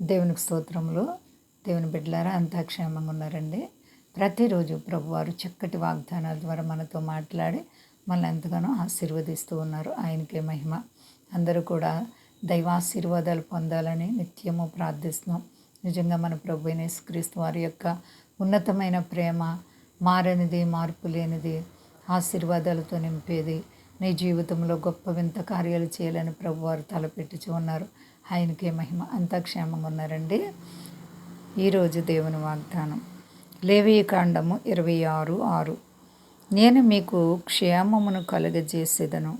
దేవునికి స్తోత్రములు. దేవుని బిడ్డలారా అంతా క్షేమంగా ఉన్నారండి. ప్రతిరోజు ప్రభువారు చక్కటి వాగ్దానాల ద్వారా మనతో మాట్లాడి మనల్ని ఎంతగానో ఆశీర్వదిస్తూ ఉన్నారు. ఆయనకే మహిమ. అందరూ కూడా దైవాశీర్వాదాలు పొందాలని నిత్యము ప్రార్థిస్తున్నాం. నిజంగా మన ప్రభు అయిన యేసుక్రీస్తు వారి యొక్క ఉన్నతమైన ప్రేమ మారనిది, మార్పు లేనిది, ఆశీర్వాదాలతో నింపేది, నీ జీవితంలో గొప్ప వింత కార్యాలు చేయాలని ప్రభువారు తలపెట్టుచు ఉన్నారు. ఆయనకే మహిమ. అంతా క్షేమంగా ఉన్నారండి. ఈరోజు దేవుని వాగ్దానం లేవీకాండము 26:6. నేను మీకు క్షేమమును కలుగజేసేదను.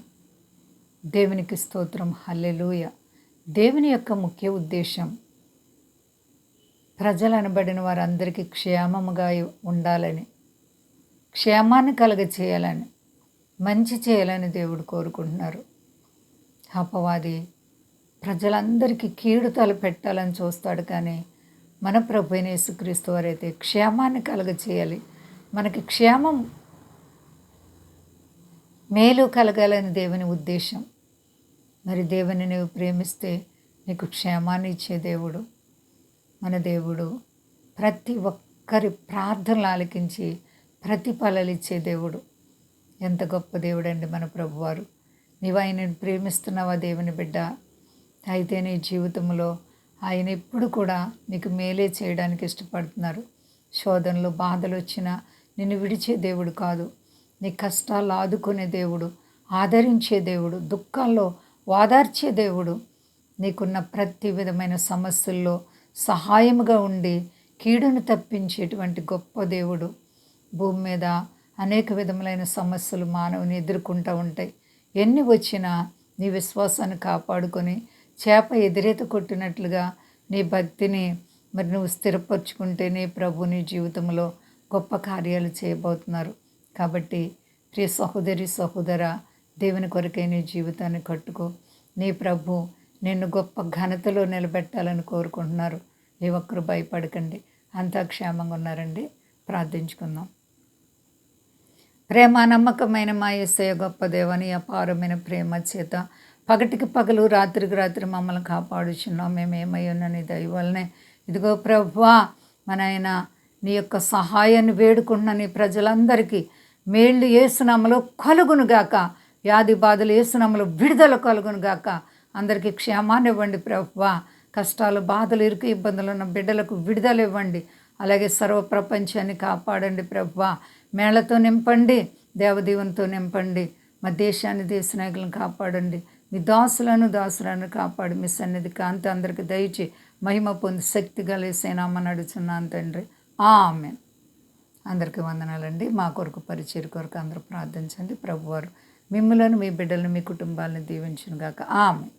దేవునికి స్తోత్రం. హల్లెలూయా. దేవుని యొక్క ముఖ్య ఉద్దేశం ప్రజలు అనబడిన వారందరికీ క్షేమముగా ఉండాలని, క్షేమాన్ని కలుగజేయాలని, మంచి చేయాలని దేవుడు కోరుకుంటున్నారు. అపవాది ప్రజలందరికీ కీడు తలపెట్టాలని చూస్తాడు, కానీ మన ప్రభు అయిన యేసుక్రీస్తు వారైతే క్షేమాన్ని కలుగజేయాలి, మనకి క్షేమం మేలు కలగాలని దేవుని ఉద్దేశం. మరి దేవుని నీవు ప్రేమిస్తే నీకు క్షేమాన్ని ఇచ్చే దేవుడు మన దేవుడు. ప్రతి ఒక్కరి ప్రార్థనలు ఆలకించి ప్రతిఫలాలు ఇచ్చే దేవుడు. ఎంత గొప్ప దేవుడు అండి మన ప్రభువారు. నీవు ఆయనను ప్రేమిస్తున్నావా దేవుని బిడ్డ? అయితే నీ జీవితంలో ఆయన ఎప్పుడు కూడా నీకు మేలే చేయడానికి ఇష్టపడుతున్నారు. శోధనలు, బాధలు వచ్చినా నిన్ను విడిచే దేవుడు కాదు. నీ కష్టాలు ఆదుకునే దేవుడు, ఆదరించే దేవుడు, దుఃఖాల్లో ఓదార్చే దేవుడు. నీకున్న ప్రతి విధమైన సమస్యల్లో సహాయముగా ఉండి కీడును తప్పించేటువంటి గొప్ప దేవుడు. భూమి మీద అనేక విధములైన సమస్యలు మానవుని ఎదుర్కొంటూ ఉంటాయి. ఎన్ని వచ్చినా నీ విశ్వాసాన్ని కాపాడుకొని చేప ఎదురేత కొట్టినట్లుగా నీ భక్తిని మరి నువ్వు స్థిరపరచుకుంటే నీ ప్రభు నీ జీవితంలో గొప్ప కార్యాలు చేయబోతున్నారు. కాబట్టి ప్రియ సహోదరి, సహోదరా, దేవుని కొరకే నీ జీవితాన్ని కట్టుకో. నీ ప్రభు నిన్ను గొప్ప ఘనతలో నిలబెట్టాలని కోరుకుంటున్నారు. ఏ ఒక్కరు భయపడకండి. అంతా క్షేమంగా ఉన్నారండి. ప్రార్థించుకుందాం. ప్రేమ నమ్మకమైన మా యేసయ్య గొప్ప దేవని అపారమైన ప్రేమ చేత పగటికి పగలు, రాత్రికి రాత్రి మమ్మల్ని కాపాడుచున్నాం. మేము ఏమై ఉన్నా నీ దయ వల్లనే. ఇదిగో ప్రభువా, మన ఆయన నీ యొక్క సహాయాన్ని వేడుకుంటున్న నీ ప్రజలందరికీ మేళ్ళు యేసునామములో కలుగునుగాక. వ్యాధి బాధలు యేసునామములో విడుదల కలుగునుగాక. అందరికీ క్షేమాన్ని ఇవ్వండి ప్రభువా. కష్టాలు, బాధలు, ఇరుకు ఇబ్బందులు ఉన్న బిడ్డలకు విడుదల ఇవ్వండి. అలాగే సర్వ ప్రపంచాన్ని కాపాడండి ప్రభువా. మేళ్లతో నింపండి, దేవదీవునితో నింపండి. మా దేశాన్ని, దేశ నాయకులను కాపాడండి. మీ దాసులను కాపాడి మీ సన్నిధి కాంతి అందరికీ దయచి మహిమ పొంది శక్తి కలిసేనామని అడుగుతున్నాను తండ్రి. ఆమేన్. అందరికీ వందనాలండి. మా కొరకు, పరిచర్య కొరకు అందరూ ప్రార్థించండి. ప్రభువారు మిమ్మలను, మీ బిడ్డలను, మీ కుటుంబాలను దీవించును గాక. ఆమేన్.